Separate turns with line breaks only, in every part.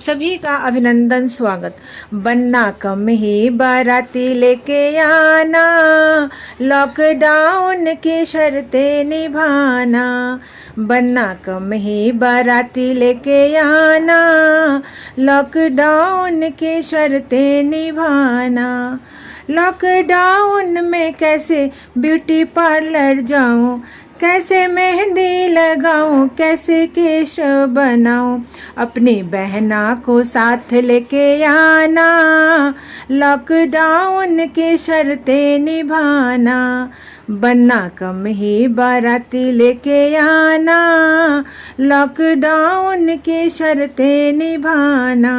सभी का अभिनंदन स्वागत। बनना कम ही बाराती लेके आना, लॉकडाउन की शर्तें निभाना। बनना कम ही बाराती लेके आना, लॉकडाउन की शर्तें निभाना। लॉकडाउन में कैसे ब्यूटी पार्लर जाऊं, कैसे मेहंदी लगाऊं, कैसे केश बनाऊं। अपनी बहना को साथ लेके आना, लॉकडाउन की शर्तें निभाना। बनना कम ही बाराती लेके आना, लॉकडाउन की शर्तें निभाना।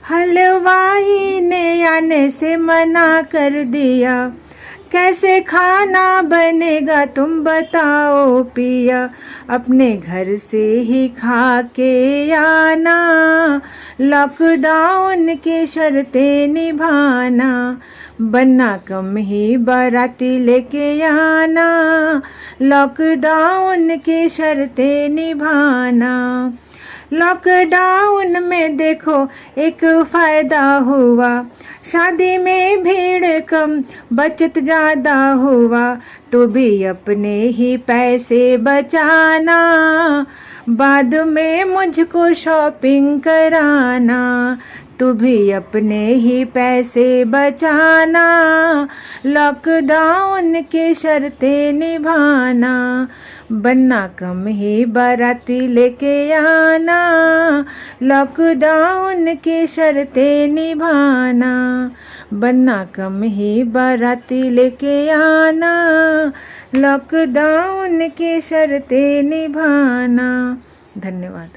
हलवाई ने आने से मना कर दिया, कैसे खाना बनेगा तुम बताओ पिया। अपने घर से ही खा के आना, लॉकडाउन की शर्तें निभाना। बनना कम ही बाराती लेके आना, लॉकडाउन की शर्तें निभाना। लॉकडाउन में देखो एक फ़ायदा हुआ, शादी में भीड़ कम बचत ज़्यादा हुआ। तो भी अपने ही पैसे बचाना, बाद में मुझको शॉपिंग कराना। तू भी अपने ही पैसे बचाना, लॉकडाउन की शर्तें निभाना। बनना कम ही बाराती लेके आना, लॉकडाउन की शर्तें निभाना। बनना कम ही बाराती लेके आना, लॉकडाउन की शर्तें निभाना। धन्यवाद।